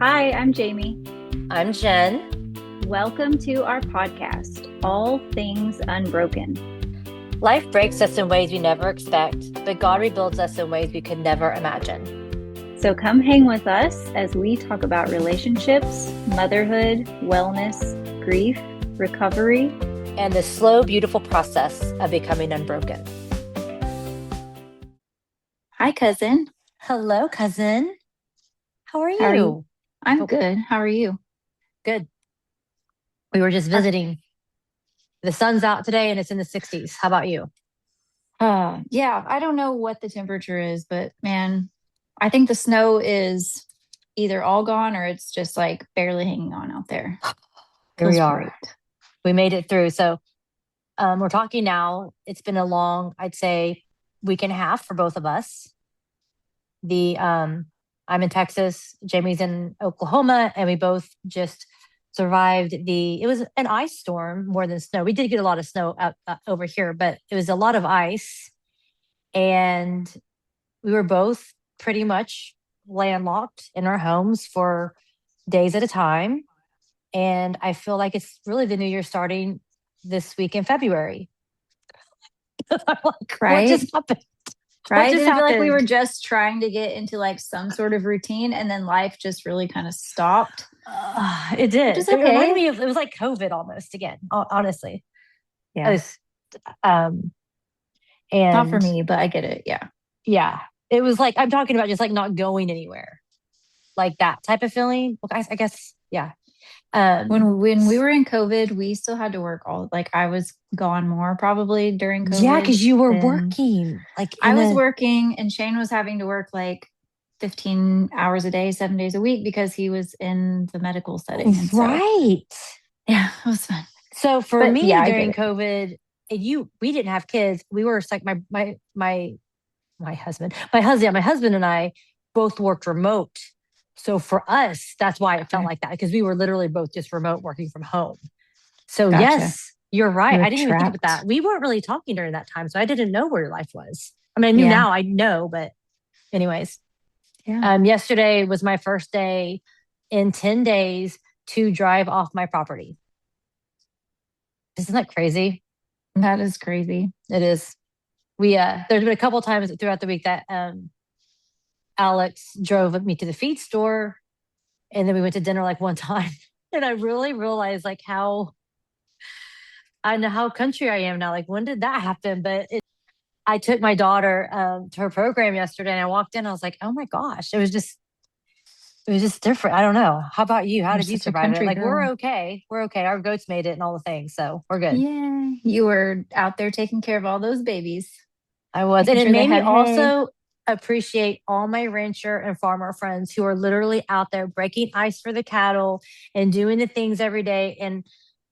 Hi, I'm Jamie. I'm Jen. Welcome to our podcast, All Things Unbroken. Life breaks us in ways we never expect, but God rebuilds us in ways we could never imagine. So come hang with us as we talk about relationships, motherhood, wellness, grief, recovery, and the slow, beautiful process of becoming unbroken. Hi, cousin. Hello, cousin. How are How are you? you? I'm good. How are you? Good. We were just visiting. The sun's out today and it's in the 60s. How about you? Yeah, I don't know what the temperature is, but man, I think the snow is either all gone or it's just like barely hanging on out there. Here we Feels are. great. We made it through. So we're talking now. It's been a long, I'd say, week and a half for both of us. I'm in Texas, Jamie's in Oklahoma, and we both just survived it was an ice storm more than snow. We did get a lot of snow out over here, but it was a lot of ice. And we were both pretty much landlocked in our homes for days at a time. And I feel like it's really the new year starting this week in February. I'm like, Right? what just happened? Right? Just Did I feel like we were happened? just trying to get into like some sort of routine and then life just really kind of stopped? It did. is It reminded okay. me of, it was like COVID almost again, honestly. It Yeah. was, and Not for me, but I get it. Yeah. yeah, it was like, I'm talking about just like not going anywhere, like that type of feeling. Well, I guess, yeah. When we were in COVID, we still had to work like I was gone more probably during COVID. Yeah, because you were than- working. Like I was working and Shane was having to work like 15 hours a day, 7 days a week because he was in the medical setting. And right. Yeah, it was fun. So for But, me yeah, I get during it. COVID, we didn't have kids. We were like my husband, yeah, my husband and I both worked remote. So for us, that's why it felt Okay. like that, because we were literally both just remote working from home. So Gotcha. yes, you're right. You were I didn't even think about trapped. that. We weren't really talking during that time, so I didn't know where your life was. I mean, I knew Yeah. now, I know, but anyways. Yeah. Yesterday was my first day in 10 days to drive off my property. Isn't that crazy? That is crazy. It is. There's been a couple times throughout the week that Alex drove me to the feed store, and then we went to dinner like one time. And I really realized like how I know how country I am now. Like, when did that happen? But I took my daughter to her program yesterday, and I walked in. I was like, oh my gosh, it was just different. I don't know. How about you? How You're did you such a survive it? country Like, girl. we're okay. We're okay. Our goats made it and all the things, so we're good. Yeah. You were out there taking care of all those babies. I was, and Making it sure they made me had hay. also appreciate all my rancher and farmer friends who are literally out there breaking ice for the cattle and doing the things every day. And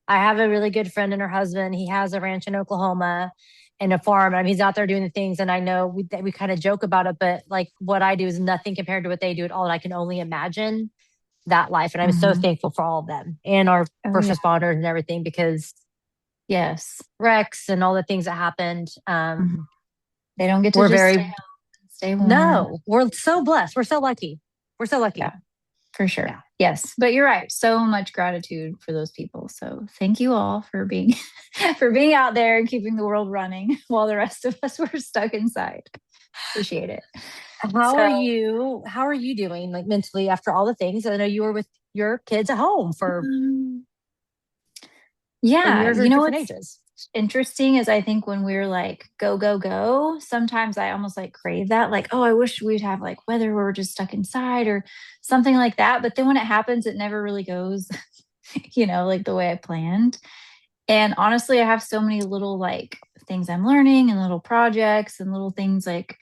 I have a really good friend and her husband. He has a ranch in Oklahoma and a farm. I mean, he's out there doing the things. And I know we kind of joke about it, but like what I do is nothing compared to what they do at all. And I can only imagine that life. And I'm so thankful for all of them and our first responders and everything, because yes, wrecks and all the things that happened. They don't get to we're just very stay warm. No, we're so blessed. We're so lucky. We're so lucky. Yeah, for sure. Yeah. Yes, but you're right. So much gratitude for those people. So thank you all for being for being out there and keeping the world running while the rest of us were stuck inside. Appreciate it. How are you doing, like, mentally after all the things? I know you were with your kids at home for yeah, years or different ages. Interesting is I think when we're like go go go, sometimes I almost like crave that, like, oh, I wish we'd have like weather where we're just stuck inside or something like that. But then when it happens, it never really goes like the way I planned. And honestly, I have so many little like things I'm learning and little projects and little things like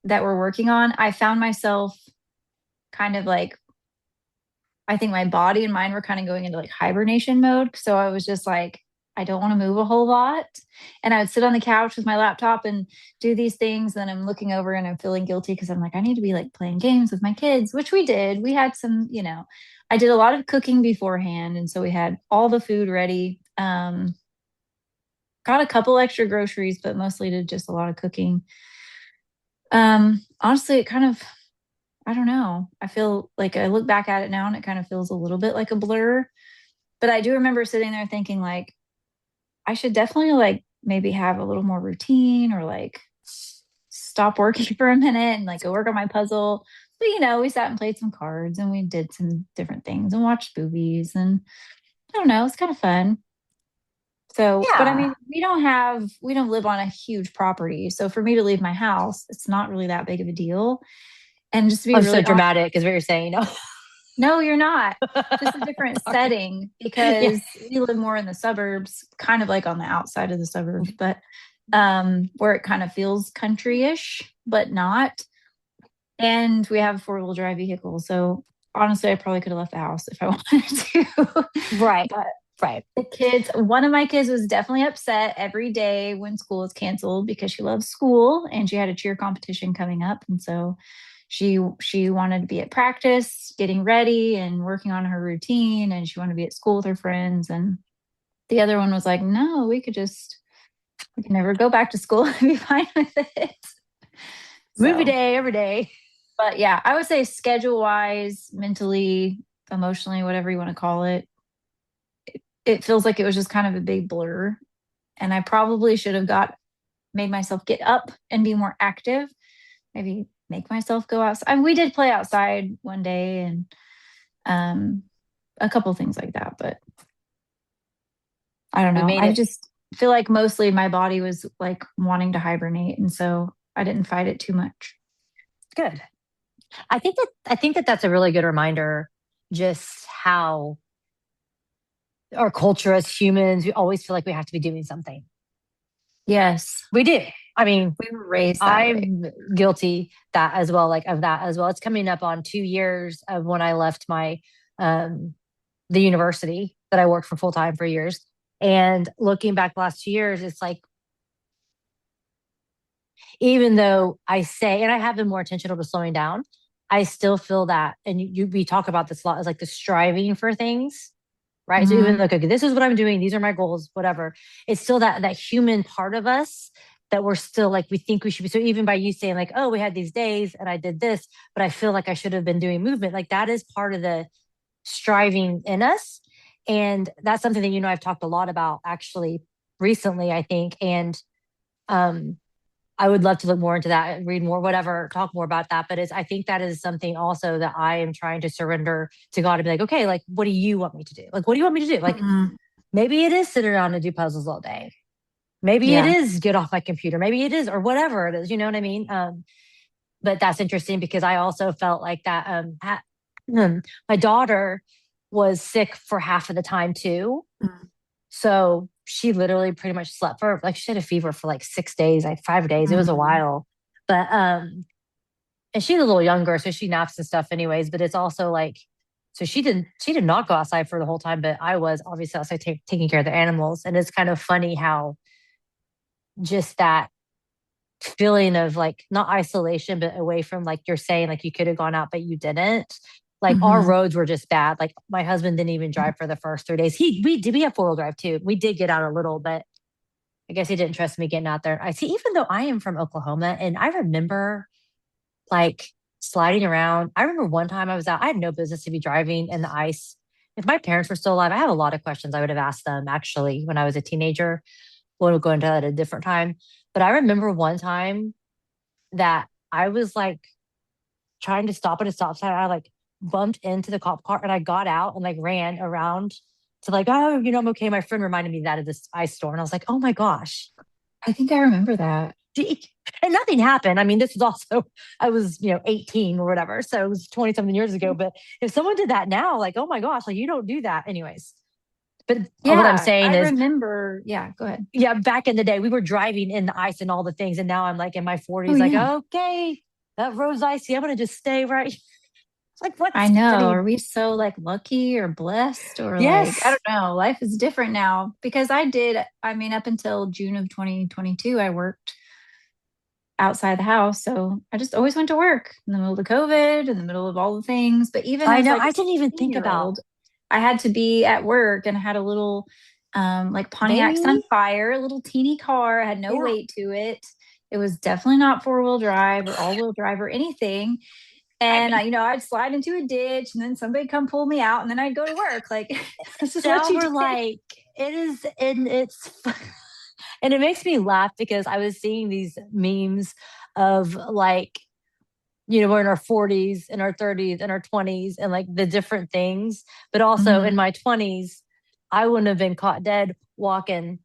that we're working on. I found myself kind of like, I think my body and mind were kind of going into like hibernation mode. So I was just like, I don't want to move a whole lot. And I would sit on the couch with my laptop and do these things. Then I'm looking over and I'm feeling guilty because I'm like, I need to be like playing games with my kids, which we did. We had some, I did a lot of cooking beforehand. And so we had all the food ready. Got a couple extra groceries, but mostly did just a lot of cooking. Honestly, I don't know. I feel like I look back at it now and it kind of feels a little bit like a blur. But I do remember sitting there thinking like I should definitely like maybe have a little more routine or like stop working for a minute and like go work on my puzzle. But we sat and played some cards and we did some different things and watched movies and I don't know, it's kind of fun. So, but I Yeah. mean, we don't live on a huge property. So for me to leave my house, it's not really that big of a deal. And just to be I'm so really honest, dramatic is what you're saying. No. no, you're not. Just a different Sorry. setting Yeah. because we live more in the suburbs, kind of like on the outside of the suburbs, but where it kind of feels country-ish, but not. And we have a four-wheel drive vehicle. So honestly, I probably could have left the house if I wanted to. Right. But Right. one of my kids was definitely upset every day when school was canceled because she loves school and she had a cheer competition coming up. And so she wanted to be at practice, getting ready and working on her routine, and she wanted to be at school with her friends. And the other one was like, no, we can never go back to school and be fine with it. Movie So, day every day. but yeah, I would say schedule wise, mentally, emotionally, whatever you want to call it, it feels like it was just kind of a big blur. And I probably should have got made myself get up and be more active. Maybe make myself go outside. I mean, we did play outside one day and um, a couple things like that, but I don't We know. made I it. just feel like mostly my body was like wanting to hibernate, and so I didn't fight it too much. Good. I think that that's a really good reminder just how our culture as humans, we always feel like we have to be doing something. Yes, We do. I mean, we were raised that way. I'm guilty that as well, like of that as well. It's coming up on 2 years of when I left my um the university that I worked for full time for years. And looking back the last 2 years, it's like even though I say, and I have been more intentional to slowing down, I still feel that, and we talk about this a lot, is like the striving for things, right? So even Hmm. like, okay, this is what I'm doing, these are my goals, whatever. It's still that human part of us that we're still like we think we should be. So even by you saying like, oh, we had these days and I did this, but I feel like I should have been doing movement, like that is part of the striving in us. And that's something that I've talked a lot about actually recently, I think. And um I would love to look more into that, read more, whatever, talk more about that. But I think that is something also that I am trying to surrender to God and be like, okay, like, what do you want me to do? Like, what do you want me to do? Like, Hmm. maybe it is sit around and do puzzles all day. Maybe it Yeah. is get off my computer. Maybe it is, or whatever it is. You know what I mean? But that's interesting because I also felt like that. My daughter was sick for half of the time too. Mm-hmm. So she literally pretty much slept for like she had a fever for like 6 days, like 5 days. It was a while. But and she's a little younger, so she naps and stuff anyways. But it's also like so she did not go outside for the whole time, but I was obviously outside taking care of the animals. And it's kind of funny how just that feeling of like not isolation, but away from like you're saying, like you could have gone out, but you didn't. Like our Hmm. roads were just bad. Like my husband didn't even drive for the first 3 days. We have 4-wheel drive too. We did get out a little, but I guess he didn't trust me getting out there. I see, even though I am from Oklahoma and I remember like sliding around. I remember one time I was out, I had no business to be driving in the ice. If my parents were still alive, I have a lot of questions I would have asked them actually when I was a teenager. We'll go into that at a different time. But I remember one time that I was like trying to stop at a stop sign. I like bumped into the cop car and I got out and like ran around to like, oh, I'm okay. My friend reminded me that of this ice store. And I was like, oh my gosh. I think I remember that. And nothing happened. I mean, this was also, I was, 18 or whatever. So it was 20 something years ago. But if someone did that now, like, oh my gosh, like you don't do that anyways. But what I'm Yeah, I saying is, remember. Yeah, go ahead. yeah, back in the day, we were driving in the ice and all the things. And now I'm like in my Oh 40s, like, yeah. okay, that road's icy. I'm going to just stay right. It's like, I what's know. Are happening? we so like lucky or blessed or like I Yes. don't know. Life is different now because I mean up until June of 2022 I worked outside the house. So I just always went to work in the middle of the COVID, in the middle of all the things. But even I as know. like a I didn't even think 16-year about old, I had to be at work and I had a little like Pontiac baby. Sunfire, a little teeny car, had no Yeah. weight to it. It was definitely not four-wheel drive or all-wheel drive or anything. I And mean, I'd slide into a ditch and then somebody come pull me out and then I'd go to work. Like, this is what now you we're did. like, it is, and and it makes me laugh because I was seeing these memes of like, we're in our 40s, in our 30s, in our 20s, and like the different things. But also in Mhm. my 20s, I wouldn't have been caught dead walking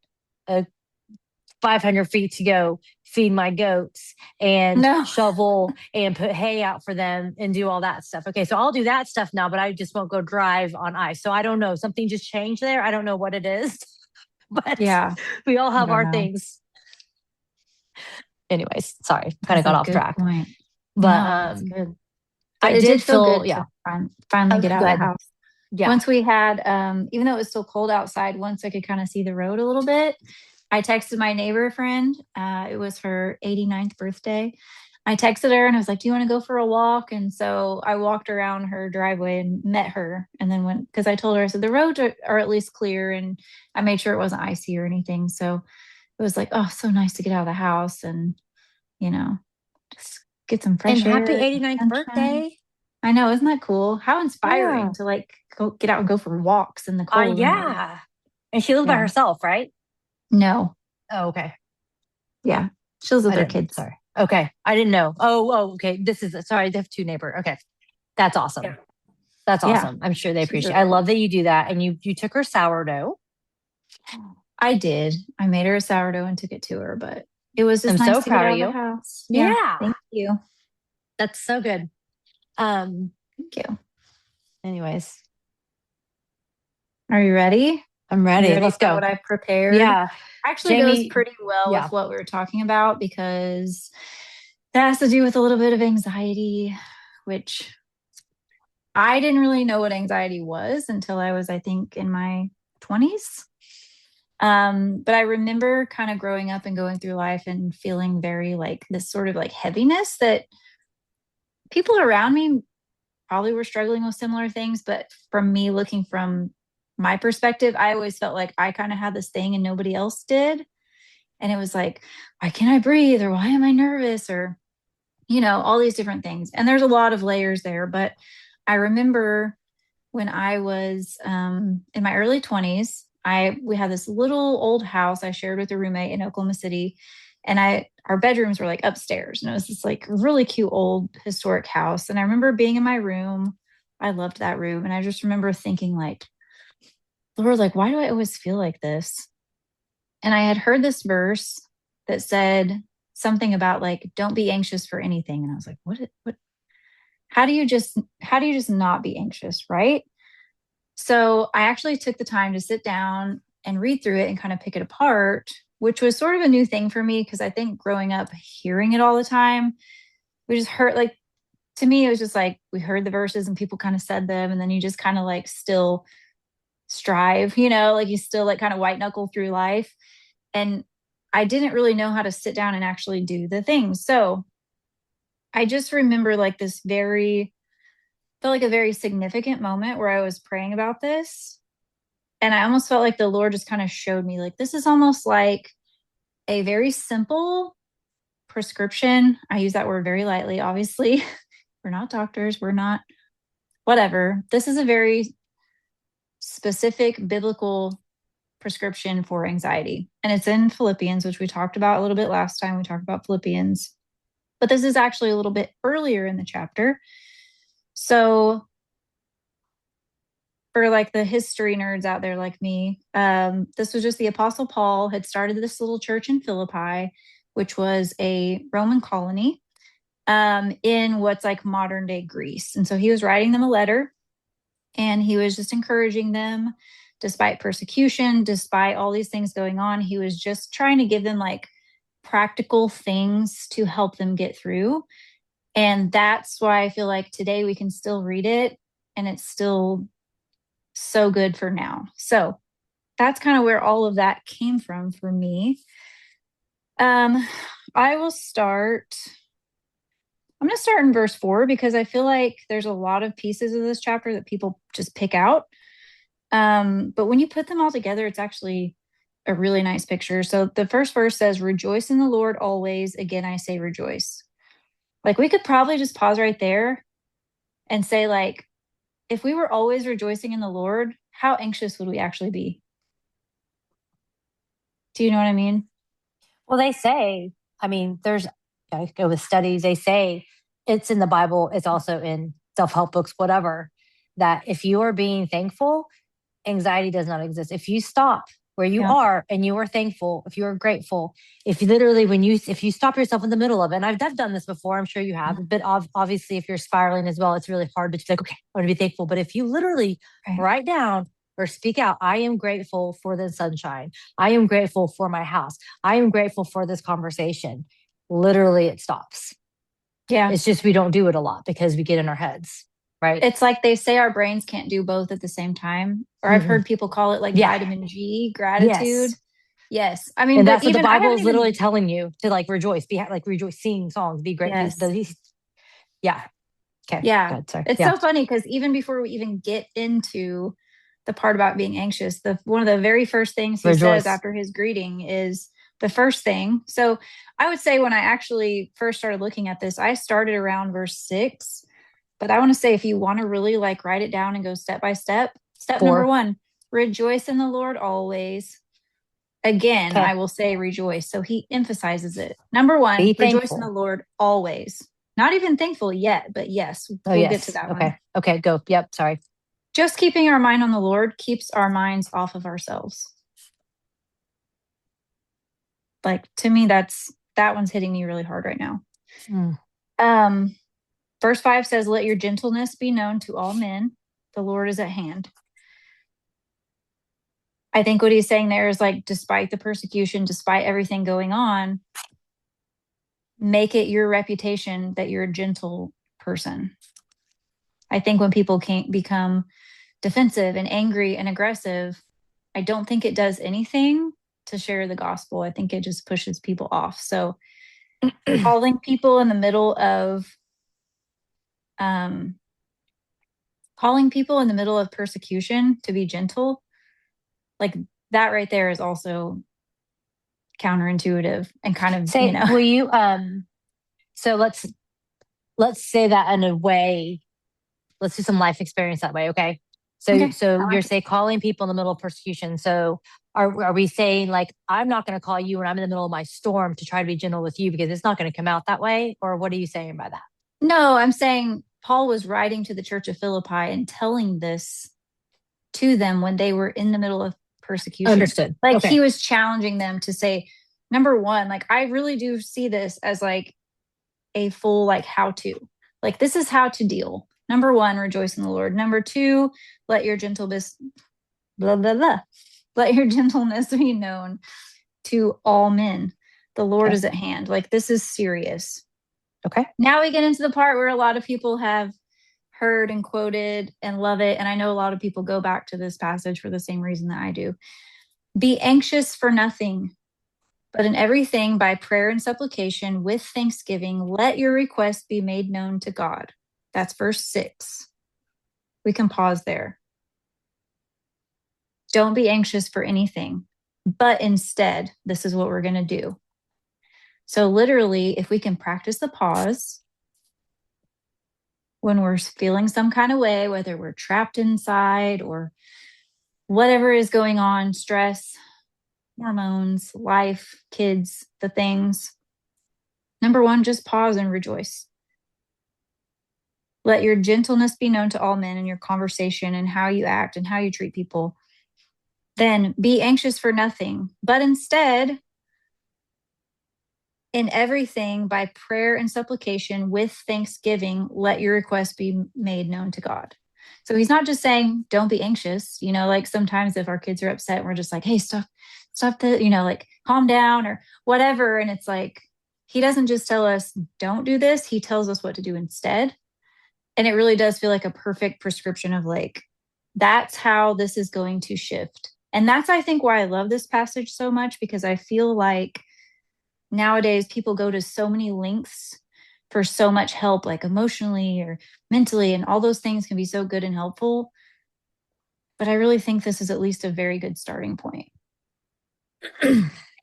500 feet to go feed my goats and No. shovel and put hay out for them and do all that stuff. Okay, so I'll do that stuff now, but I just won't go drive on ice. So I don't know. Something just changed there. I don't know what it is, but Yeah. we all I have don't our know. things. Anyways, sorry, kind of That's a got off good track. point. But No, that's good. I But it did did feel feel, good yeah. to finally get out of the Good. house. Yeah. Once we had, even though it was still cold outside, once I could kind of see the road a little bit, I texted my neighbor friend. It was her 89th birthday. I texted her and I was like, "Do you want to go for a walk?" And so I walked around her driveway and met her. And then went, because I told her, I said, the roads are at least clear. And I made sure it wasn't icy or anything. So it was like, oh, so nice to get out of the house and, you know, just get some And fresh happy air and 89th sunshine. birthday. I know, isn't that cool? How Yeah. inspiring to like go get out and go for walks in the cold and Yeah. And she lived by yeah. herself, right? No. Oh, okay. Yeah. She lives with I her didn't. kids. Sorry. Okay. I didn't know. Okay. This is sorry. They have two neighbor. Okay. That's Yeah. awesome. That's Yeah. awesome. I'm sure they She's appreciate it. really I cool. love that you do that. And you took her sourdough. I did. I made her a sourdough and took it to her, but it was I'm just so nice to get proud of out of the you. house. Yeah. Yeah. Thank you. That's so good. Um, Thank you. anyways, Are you ready? I'm You ready. ready Let's for go. what I've prepared? Yeah. Actually goes Jamie. pretty well with Yeah. what we were talking about because that has to do with a little bit of anxiety, which I didn't really know what anxiety was until I was, I think, in my 20s. But I remember kind of growing up and going through life and feeling very like this sort of like heaviness that people around me probably were struggling with similar things. But from me looking from my perspective, I always felt like I kind of had this thing and nobody else did. And it was like, why can't I breathe? Or why am I nervous? Or, all these different things. And there's a lot of layers there. But I remember when I was in my early 20s, we had this little old house I shared with a roommate in Oklahoma City, and our bedrooms were like upstairs, and it was this like really cute old historic house. And I remember being in my room. I loved that room, and I just remember thinking like, Lord, like why do I always feel like this? And I had heard this verse that said something about like don't be anxious for anything, and I was like, what? How do you just not be anxious, right? So I actually took the time to sit down and read through it and kind of pick it apart, which was sort of a new thing for me because I think growing up hearing it all the time, we just heard like to me it was just like we heard the verses and people kind of said them and then you just kind of like still strive, like you still like kind of white knuckle through life. And I didn't really know how to sit down and actually do the things. So I just remember like this very felt like a very significant moment where I was praying about this. And I almost felt like the Lord just kind of showed me like this is almost like a very simple prescription. I use that word very lightly, obviously. We're not doctors, we're not whatever. This is a very specific biblical prescription for anxiety. And it's in Philippians, which we talked about a little bit last time. We talked about Philippians, but this is actually a little bit earlier in the chapter. So for like the history nerds out there like me, this was just the Apostle Paul had started this little church in Philippi, which was a Roman colony in what's like modern day Greece. And so he was writing them a letter and he was just encouraging them despite persecution, despite all these things going on. He was just trying to give them like practical things to help them get through. And that's why I feel like today we can still read it and it's still so good for now. So that's kind of where all of that came from for me. Um, I will start. I'm going to start in verse 4 because I feel like there's a lot of pieces of this chapter that people just pick out. But when you put them all together, it's actually a really nice picture. So the first verse says, "Rejoice in the Lord always. Again, I say rejoice." Like we could probably just pause right there and say, like, if we were always rejoicing in the Lord, how anxious would we actually be? Do you know what I mean? Well, they say, I mean, there's, I go with studies, they say it's in the Bible, it's also in self help books, whatever, that if you are being thankful, anxiety does not exist. If you stop where you Yeah. are and you are thankful, if you are grateful, if you literally, if you stop yourself in the middle of it, and I've done this before, I'm sure you have, Mhm. but obviously, if you're spiraling as well, it's really hard to be like, okay, I'm going to be thankful. But if you literally Right. write down or speak out, I am grateful for the sunshine. I am grateful for my house. I am grateful for this conversation. Literally, it stops. Yeah. It's just we don't do it a lot because we get in our heads, right? It's like they say our brains can't do both at the same time. Or I've Mm-mm. heard people call it like Yeah. vitamin G, gratitude. Yes. Yes. I mean, And but that's what the even I Bible haven't is literally even, telling you to like rejoice, be like rejoice, sing songs, be grateful. yes. Yeah. Okay. Yeah. Good. Sorry. It's Yeah. so funny because even before we even get into the part about being anxious, the one of the very first things he says Rejoice. after his greeting is the first thing. So I would say when I actually first started looking at this, I started around verse 6. But I want to say if you want to really like write it down and go step by step, step number 4. one, rejoice in the Lord always. Again, Okay. I will say rejoice. So he emphasizes it. Number Be one, rejoice in the thankful. Lord always. Not even thankful yet, but yes, Oh, we'll get to yes. that one. Okay. Okay. Go. Yep. Sorry. Just keeping our mind on the Lord keeps our minds off of ourselves. Like to me, that one's hitting me really hard right now. Mm. Um, verse 5 says, let your gentleness be known to all men. The Lord is at hand. I think what he's saying there is like, despite the persecution, despite everything going on, make it your reputation that you're a gentle person. I think when people can't become defensive and angry and aggressive, I don't think it does anything to share the gospel. I think it just pushes people off. So calling people in the middle of um calling people in the middle of persecution to be gentle, like that right there is also counterintuitive and kind of, Say, will you, so let's say that in a way, let's do some life experience that way. Okay. So, okay, so I you're like it. say calling people in the middle of persecution. So are we saying like, I'm not going to call you when I'm in the middle of my storm to try to be gentle with you because it's not going to come out that way? Or what are you saying by that? No, I'm saying Paul was writing to the church of Philippi and telling this to them when they were in the middle of persecution. Understood. Like he Okay. was challenging them to say, number one, like I really do see this as like a full like how to. Like this is how to deal. Number one, rejoice in the Lord. Number two, let your gentleness blah blah blah. Let your gentleness be known to all men. The Lord Okay. is at hand. Like this is serious. Okay. Now we get into the part where a lot of people have heard and quoted and love it. And I know a lot of people go back to this passage for the same reason that I do. Be anxious for nothing, but in everything by prayer and supplication with thanksgiving, let your requests be made known to God. That's verse 6. We can pause there. Don't be anxious for anything, but instead, this is what we're going to do. So, literally, if we can practice the pause when we're feeling some kind of way, whether we're trapped inside or whatever is going on, stress, hormones, life, kids, the things. Number one, just pause and rejoice. Let your gentleness be known to all men in your conversation and how you act and how you treat people. Then be anxious for nothing, but instead, in everything, by prayer and supplication with thanksgiving, let your requests be made known to God. So he's not just saying, don't be anxious. You know, like sometimes if our kids are upset, we're just like, hey, stop the, like calm down or whatever. And it's like, he doesn't just tell us, don't do this. He tells us what to do instead. And it really does feel like a perfect prescription of like, that's how this is going to shift. And that's, I think, why I love this passage so much, because I feel like nowadays people go to so many lengths for so much help, like emotionally or mentally, and all those things can be so good and helpful. But I really think this is at least a very good starting point.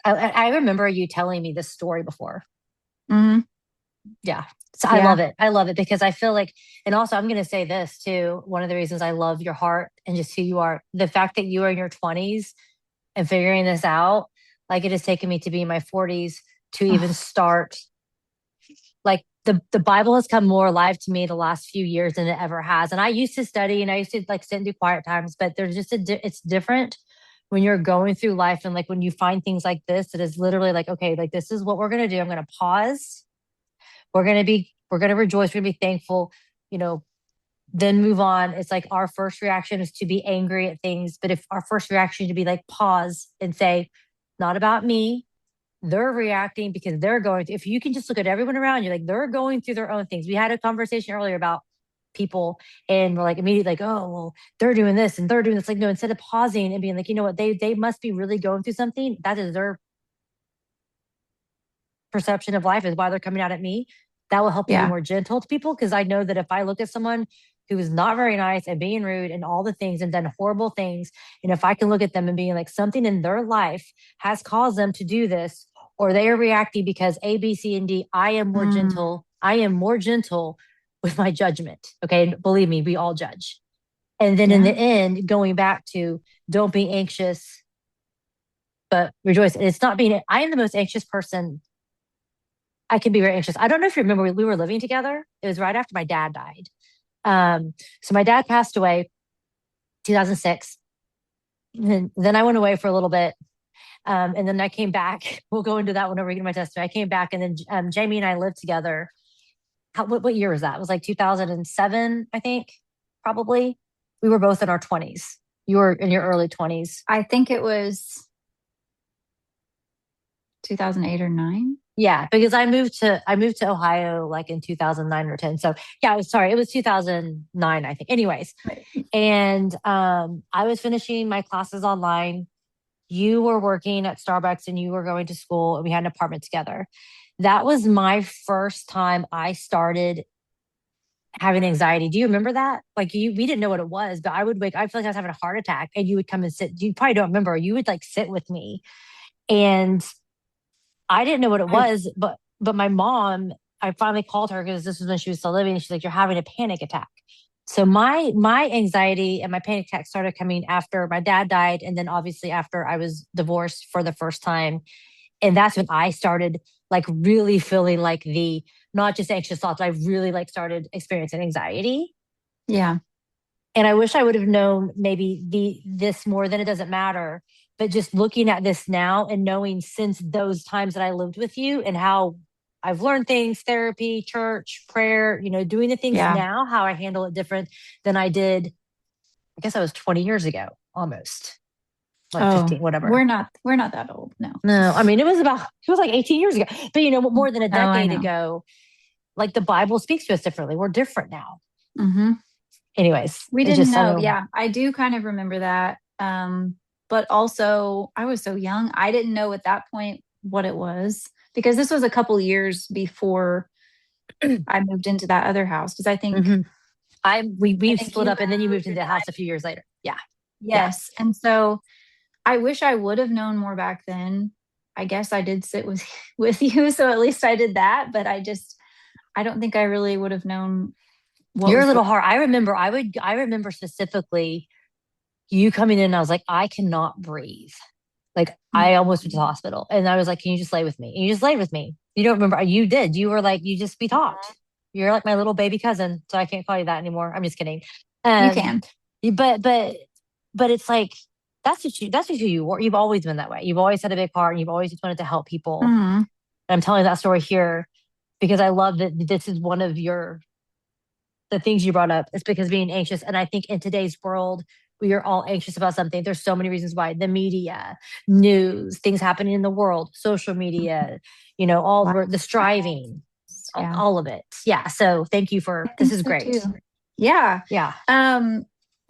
I remember you telling me this story before. Mm-hmm. Yeah. So I Yeah. love it. I love it because I feel like, and also I'm going to say this too. One of the reasons I love your heart and just who you are, the fact that you are in your 20s and figuring this out, like it has taken me to be in my 40s to even Oh, start. Like the Bible has come more alive to me the last few years than it ever has. And I used to study and I used to like sit and do quiet times, but there's just it's different when you're going through life and like when you find things like this, it is literally like, okay, like this is what we're going to do. I'm going to pause. We're going to rejoice. We're going to be thankful, you know, then move on. It's like our first reaction is to be angry at things. But if our first reaction to be like pause and say, not about me, they're reacting because they're going through, if you can just look at everyone around you, like they're going through their own things. We had a conversation earlier about people and we're like immediately like, oh, well, they're doing this and they're doing this. Like, no, instead of pausing and being like, you know what, they must be really going through something. That is their perception of life is why they're coming out at me. That will help me be yeah. more gentle to people. Cause I know that if I look at someone who is not very nice and being rude and all the things and done horrible things, and if I can look at them and being like something in their life has caused them to do this, or they are reacting because A, B, C, and D, I am more Mm, gentle. I am more gentle with my judgment. Okay. And believe me, we all judge. And then in the yeah. end, going back to don't be anxious, but rejoice. And it's not being, I am the most anxious person. I can be very anxious. I don't know if you remember, we were living together. It was right after my dad died. So my dad passed away 2006. And then I went away for a little bit. And then I came back. We'll go into that whenever we get my testimony. I came back and then Jamie and I lived together. What year was that? It was like 2007, I think, probably. We were both in our 20s. You were in your early 20s. I think it was 2008 or 9. Yeah, because I moved to Ohio like in 2009 or 10. So yeah, I was sorry, it was 2009, I think. Anyways, Right. and I was finishing my classes online. You were working at Starbucks and you were going to school and we had an apartment together. That was my first time I started having anxiety. Do you remember that? Like we didn't know what it was, but I feel like I was having a heart attack and you would come and sit. You probably don't remember. You would like sit with me and I didn't know what it I, was, but my mom, I finally called her because this was when she was still living. And she's like, "You're having a panic attack." So my anxiety and my panic attack started coming after my dad died, and then obviously after I was divorced for the first time, and that's when I started like really feeling like the not just anxious thoughts. I really like started experiencing anxiety, yeah. and I wish I would have known maybe this more than it doesn't matter. But just looking at this now and knowing since those times that I lived with you and how I've learned things, therapy, church, prayer, doing the things Yeah. now, how I handle it different than I did, I guess I was 20 years ago, almost like Oh, 15, whatever. we're not that old. No. No, I mean, it was like 18 years ago, but more than a Oh, I decade know. ago, like the Bible speaks to us differently. We're different now. Hmm. Anyways, We it's didn't just, I know. know Yeah, I do kind of remember that. But also I was so young. I didn't know at that point what it was because this was a couple years before I moved into that other house. Because mhm. I we think split you up and then you moved moved into and the then house a few years later. Yeah. Yeah. yes. And so I wish I would have known more back then. I guess I did sit with with you, so at least I did that. But I don't think I really would have known what You're a was little going. hard. I remember specifically you coming in and I was like, I cannot breathe. Like I almost went to the Mhm. hospital. And I was like, can you just lay with me? And you just laid with me. You don't remember. You did. You were like, we talked. Mhm. You're like my little baby cousin. So I can't call you that anymore. I'm just kidding. You Um, can. but it's like, that's just who you were. You've always been that way. You've always had a big heart and you've always just wanted to help people. Hmm. And I'm telling that story here because I love that this is one of the things you brought up is because being anxious. And I think in today's world, we are all anxious about something. There's so many reasons why the media, news, things happening in the world, social media, the Lifestyle. striving, Yeah, all of it. Yeah. So thank you I this think is so too. great. Yeah. Yeah. Um,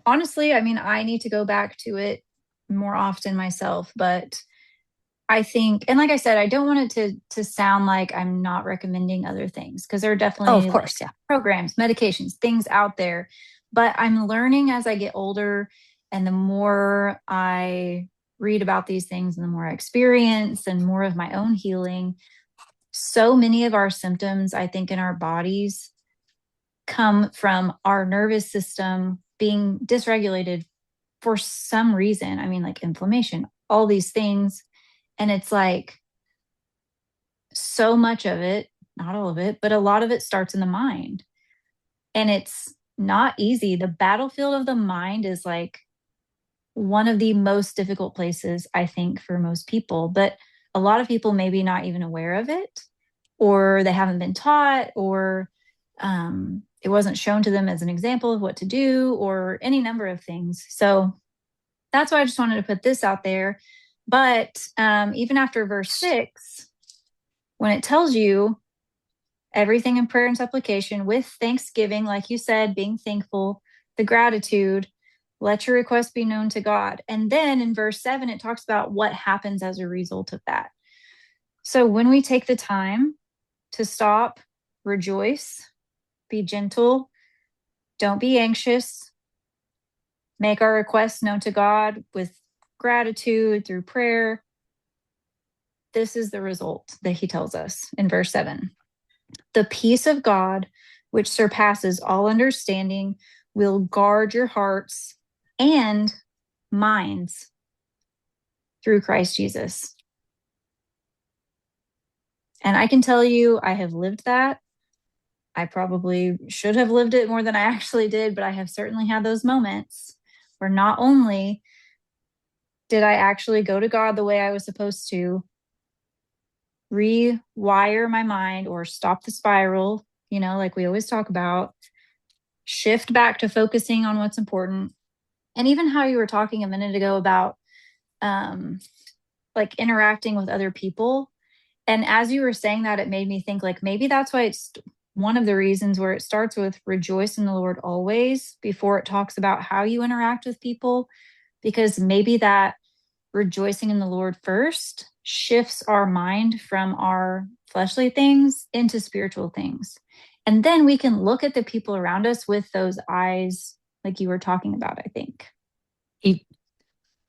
Honestly, I mean, I need to go back to it more often myself, but I think, and like I said, I don't want it to sound like I'm not recommending other things because there are Oh, of definitely like course. Yeah. programs, medications, things out there. But I'm learning as I get older, and the more I read about these things, and the more I experience, and more of my own healing, so many of our symptoms, I think, in our bodies come from our nervous system being dysregulated for some reason. I mean, like inflammation, all these things. And it's like so much of it, not all of it, but a lot of it starts in the mind. And it's not easy. The battlefield of the mind is like one of the most difficult places, I think, for most people. But a lot of people maybe not even aware of it, or they haven't been taught, or it wasn't shown to them as an example of what to do, or any number of things. So that's why I just wanted to put this out there. But even after verse 6, when it tells you everything in prayer and supplication with thanksgiving, like you said, being thankful, the gratitude, let your request be known to God. And then in verse 7, it talks about what happens as a result of that. So when we take the time to stop, rejoice, be gentle, don't be anxious, make our requests known to God with gratitude through prayer, this is the result that he tells us in verse 7. The peace of God, which surpasses all understanding, will guard your hearts and minds through Christ Jesus. And I can tell you, I have lived that. I probably should have lived it more than I actually did, but I have certainly had those moments where not only did I actually go to God the way I was supposed to, rewire my mind or stop the spiral, like we always talk about, shift back to focusing on what's important. And even how you were talking a minute ago about like interacting with other people. And as you were saying that, it made me think like maybe that's why it's one of the reasons where it starts with rejoice in the Lord always before it talks about how you interact with people, because maybe that rejoicing in the Lord first shifts our mind from our fleshly things into spiritual things. And then we can look at the people around us with those eyes, like you were talking about, I think.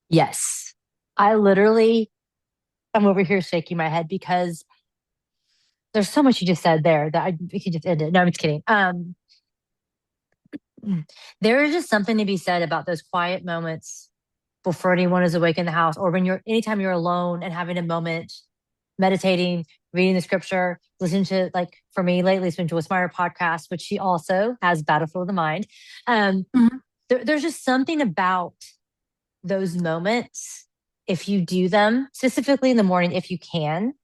Yes. I'm over here shaking my head because there's so much you just said there that we could just end it. No, I'm just kidding. There is just something to be said about those quiet moments before anyone is awake in the house, or anytime you're alone and having a moment, meditating, reading the scripture, listening to, like for me lately, it's been Joyce Meyer podcast, which she also has Battlefield of the Mind. Mm-hmm. There's just something about those moments, if you do them specifically in the morning, if you can.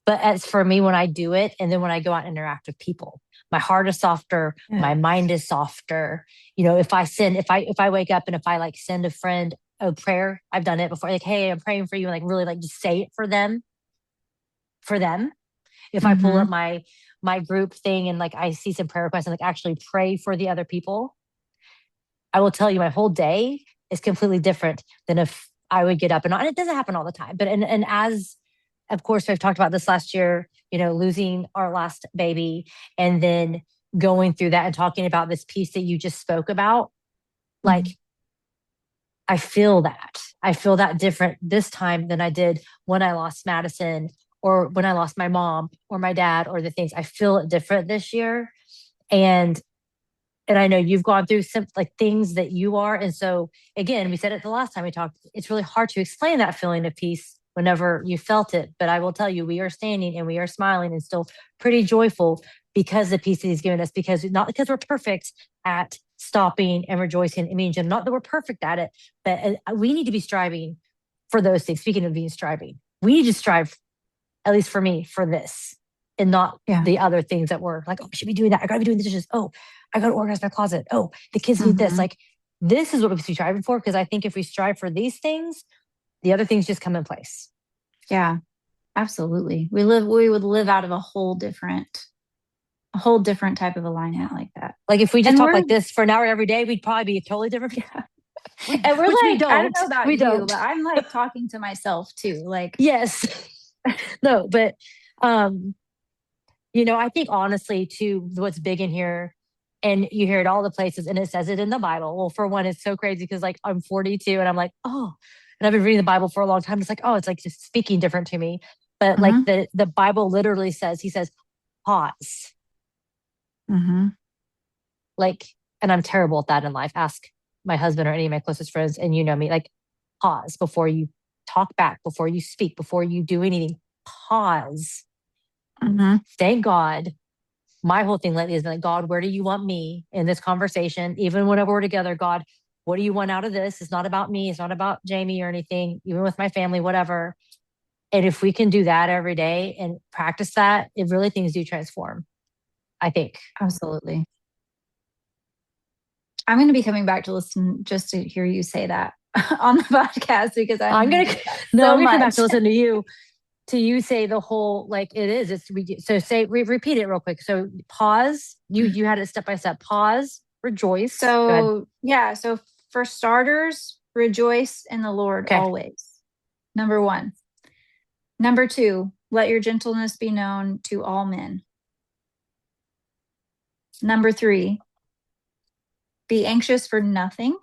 But as for me, when I do it, and then when I go out and interact with people, my heart is softer, my Yeah. mind is softer. If I wake up and if I like send a friend a prayer, I've done it before, like, hey, I'm praying for you, and like really like just say it for them. If I pull Mm-hmm. up my group thing and like I see some prayer requests and like actually pray for the other people, I will tell you my whole day is completely different than if I would get up and it doesn't happen all the time. But and as of course we've talked about this last year, losing our last baby and then going through that and talking about this piece that you just spoke about, like Mm-hmm. I feel that. I feel that different this time than I did when I lost Madison or when I lost my mom or my dad or the things. I feel it different this year. And I know you've gone through some like things that you are. And so again, we said it the last time we talked, it's really hard to explain that feeling of peace whenever you felt it. But I will tell you, we are standing and we are smiling and still pretty joyful because the peace that he's given us, not because we're perfect at stopping and rejoicing. I mean, not that we're perfect at it, but we need to be striving for those things. Speaking of being striving, we need to strive, at least for me, for this and not Yeah. the other things that were like, oh, I should be doing that. I gotta be doing the dishes. Oh, I gotta organize my closet. Oh, the kids need this. Mm-hmm. Like, this is what we should be striving for. Because I think if we strive for these things, the other things just come in place. Yeah, absolutely. We would live out of a whole different type of alignment like that. Like if we just And talk we're like this for an hour every day, we'd probably be totally different. yeah. And we're Which we like, I don't don't. know about We you, don't. but I'm like talking to myself too. Like, Yes. No, but um, I think honestly, too, what's big in here, and you hear it all the places, and it says it in the Bible. Well, for one, it's so crazy because like I'm 42 and I'm like, oh, and I've been reading the Bible for a long time. It's like, oh, it's like just speaking different to me. But like Mm-hmm. the Bible literally says, he says, pause. Mm-hmm. Like, and I'm terrible at that in life. Ask my husband or any of my closest friends, and you know me, like, pause before you talk back, before you speak, before you do anything. Pause. Mm-hmm. Thank God. My whole thing lately has been like, God, where do you want me in this conversation? Even whenever we're together, God, what do you want out of this? It's not about me. It's not about Jamie or anything, even with my family, whatever. And if we can do that every day and practice that, it really things do transform, I think. Absolutely. I'm going to be coming back to listen just to hear you say that on the podcast because I'm I'm going going to to, need that no, I'm so going to come back much. to listen to you say the whole, like it is, so say, repeat it real quick. So pause, you had it step by step, pause, rejoice. Go ahead. So, yeah. So, for starters, rejoice in the Lord Okay. always. Number one. Number two, let your gentleness be known to all men. Number three, be anxious for nothing,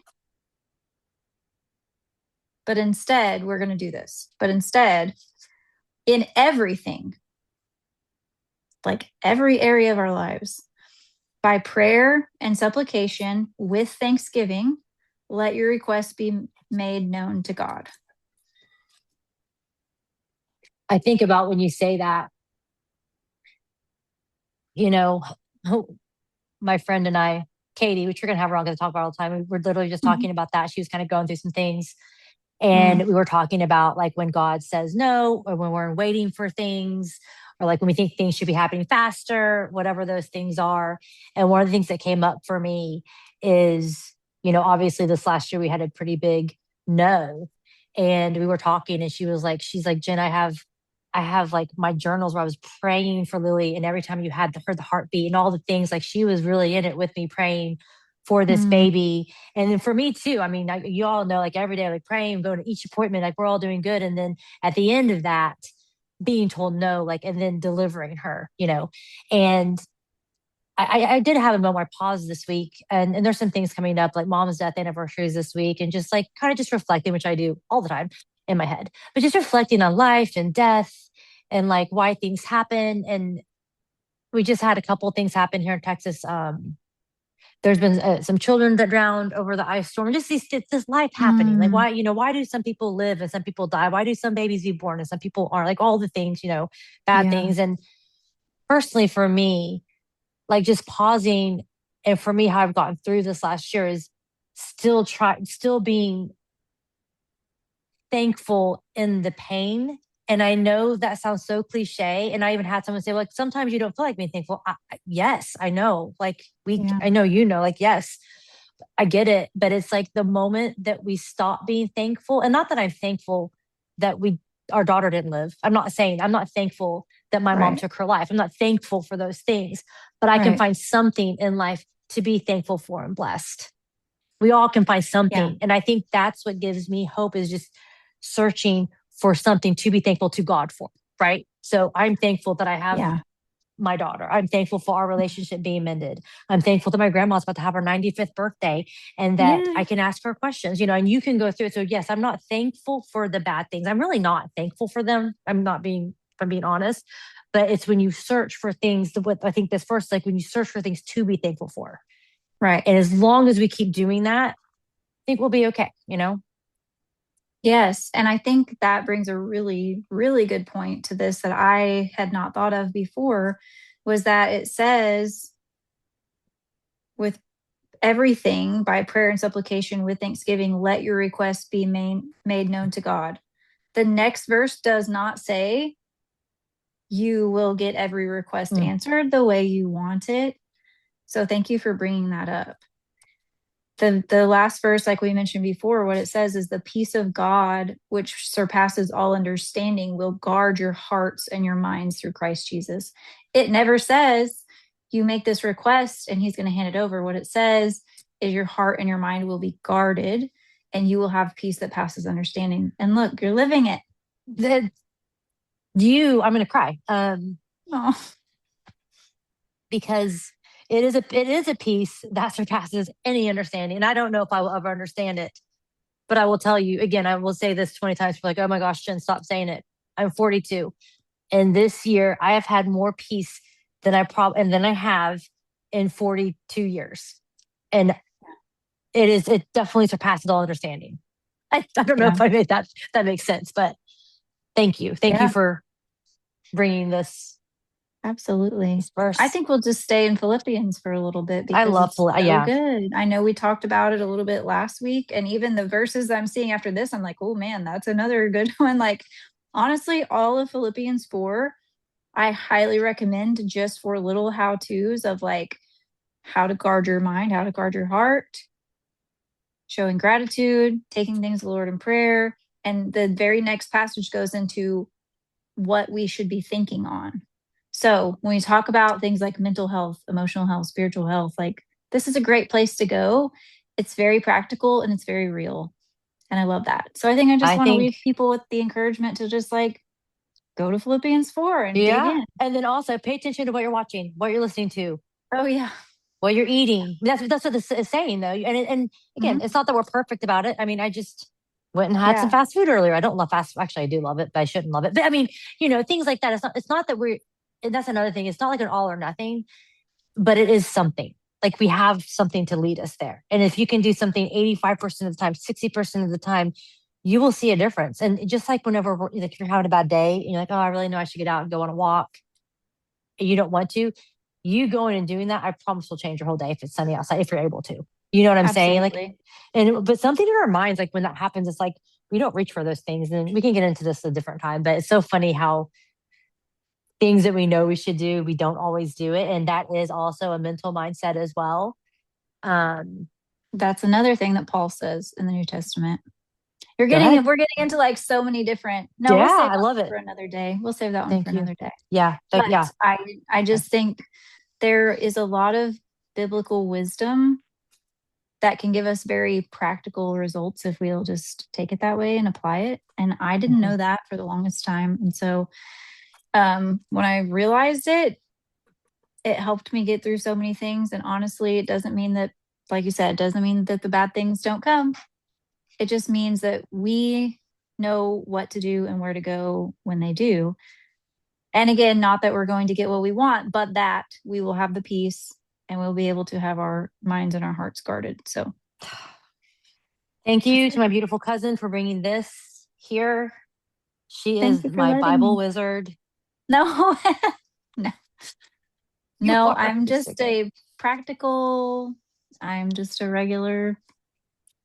but instead, we're going to do this. But instead, in everything, like every area of our lives, by prayer and supplication with thanksgiving, let your requests be made known to God. I think about when you say that, you know, my friend and I, Katie, which we're going to have her on to talk about all the time. We were literally just Mm-hmm. talking about that. She was kind of going through some things. Mm-hmm. And we were talking about like when God says no, or when we're waiting for things, or like when we think things should be happening faster, whatever those things are. And one of the things that came up for me is, obviously this last year we had a pretty big no. And we were talking and she's like, Jen, I have like my journals where I was praying for Lily, and every time you heard the heartbeat and all the things, like she was really in it with me praying for this Mm-hmm. baby. And then for me too, I mean, you all know, like every day, like praying, going to each appointment, like we're all doing good. And then at the end of that, being told no, like, and then delivering her. And I did have a moment where I paused this week, and there's some things coming up, like mom's death anniversaries this week, and just like kind of just reflecting, which I do all the time in my head, but just reflecting on life and death and like why things happen. And we just had a couple of things happen here in Texas. There's been some children that drowned over the ice storm. Just this life happening. Like Mm-hmm. why do some people live and some people die? Why do some babies be born and some people aren't? Like all the things, bad Yeah. things. And personally, for me, like just pausing, and for me, how I've gotten through this last year is still being thankful in the pain. And I know that sounds so cliche. And I even had someone say, like, sometimes you don't feel like being thankful. Yes, I know. Like Yeah. I know, like, yes, I get it. But it's like the moment that we stop being thankful, and not that I'm thankful that our daughter didn't live. I'm not thankful that my mom Right. took her life. I'm not thankful for those things, but I can Right. find something in life to be thankful for and blessed. We all can find Yeah. something. And I think that's what gives me hope, is just searching for something to be thankful to God for. Right. So I'm thankful that I have Yeah. my daughter. I'm thankful for our relationship being mended. I'm thankful that my grandma's about to have her 95th birthday and that Yeah. I can ask her questions, and you can go through it. So yes, I'm not thankful for the bad things. I'm really not thankful for them. If I'm being honest, but it's when you search for things, what I think this first, like when you search for things to be thankful for. Right. And as long as we keep doing that, I think we'll be okay. Yes. And I think that brings a really, really good point to this that I had not thought of before was that it says, with everything by prayer and supplication with thanksgiving, let your requests be made known to God. The next verse does not say you will get every request Mm. answered the way you want it. So thank you for bringing that up. The last verse, like we mentioned before, what it says is the peace of God, which surpasses all understanding, will guard your hearts and your minds through Christ Jesus. It never says you make this request and he's going to hand it over. What it says is your heart and your mind will be guarded and you will have peace that passes understanding. And look, you're living it. I'm going to cry. Oh, Because it is a peace that surpasses any understanding. And I don't know if I will ever understand it, but I will tell you again, I will say this 20 times, for like, oh my gosh, Jen, stop saying it. I'm 42. And this year I have had more peace than I have in 42 years. And it definitely surpasses all understanding. I don't know Yeah. if I made that makes sense, but thank you. Thank you Yeah. for bringing this Absolutely. I verse. think we'll just stay in Philippians for a little bit I because love, it's so yeah, good. I know we talked about it a little bit last week, and even the verses I'm seeing after this, I'm like, oh man, that's another good one. Like, honestly, all of Philippians 4, I highly recommend just for little how to's of like how to guard your mind, how to guard your heart, showing gratitude, taking things to the Lord in prayer. And the very next passage goes into what we should be thinking on. So when we talk about things like mental health, emotional health, spiritual health, like this is a great place to go. It's very practical and it's very real. And I love that. So I think I just I want to think, leave people with the encouragement to just like go to Philippians 4 and dig yeah. in. And then also pay attention to what you're watching, what you're listening to, Oh, yeah. what you're eating. That's what this is saying, though. And again, Mhm. it's not that we're perfect about it. I mean, I just went and had some Yeah, fast food earlier. I don't love fast food. Actually, I do love it, but I shouldn't love it. But I mean, things like that. It's not that we're. And that's another thing. It's not like an all or nothing, but it is something. Like we have something to lead us there. And if you can do something 85% of the time, 60% of the time, you will see a difference. And just like whenever like if you're having a bad day and you're like, oh, I really know I should get out and go on a walk. And you don't want to, you going and doing that, I promise will change your whole day if it's sunny outside, if you're able to. You know what I'm saying? Like, absolutely. but something in our minds, like when that happens, it's like we don't reach for those things. And we can get into this a different time, but it's so funny how things that we know we should do, we don't always do it. And that is also a mental mindset as well. Um, That's another thing that Paul says in the New Testament. Go ahead. We're getting into like so many different, no, we'll Yeah, save I that love one it. for another day. We'll save that one for Thank you. another day. Yeah. But Yeah. I Okay. just think there is a lot of biblical wisdom that can give us very practical results if we'll just take it that way and apply it. And I didn't Mhm. know that for the longest time. And so when I realized it, it helped me get through so many things. And honestly, it doesn't mean that, like you said, it doesn't mean that the bad things don't come. It just means that we know what to do and where to go when they do. And again, not that we're going to get what we want, but that we will have the peace and we'll be able to have our minds and our hearts guarded. So Thank that's you to it. my beautiful cousin for bringing this here. She Thank is you for my letting Bible me. wizard. No, no, You no, are. I'm You're so just good. a practical, I'm just a regular,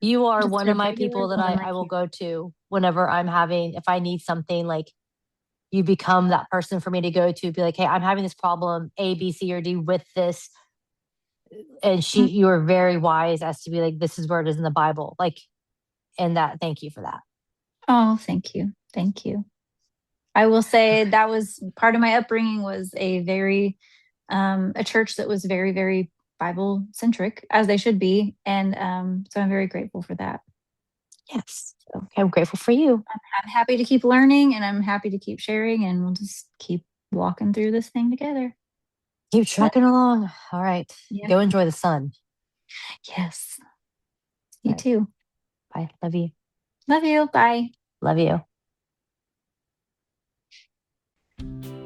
You are just one a of my regular people that woman I like will you. go to whenever if I need something, like you become that person for me to go to, be like, hey, I'm having this problem, A, B, C, or D with this. And Mm. you are very wise as to be like, this is where it is in the Bible. Like, and that, thank you for that. Oh, thank you. Thank you. I will say that was part of my upbringing was a church that was very, very Bible centric, as they should be. And so I'm very grateful for that. Yes. So Okay, I'm grateful for you. I'm happy to keep learning and I'm happy to keep sharing and we'll just keep walking through this thing together. Keep But trucking along. All right. yeah, Go enjoy the sun. yes, All you right. too. Bye. Love you. Love you. Bye. Love you.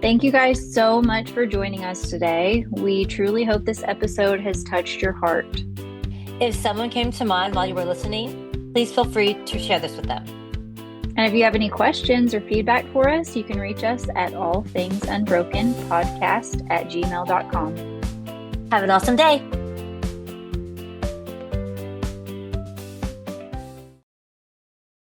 Thank you guys so much for joining us today. We truly hope this episode has touched your heart. If someone came to mind while you were listening, please feel free to share this with them. And if you have any questions or feedback for us, you can reach us at allthingsunbrokenpodcast@gmail.com. Have an awesome day.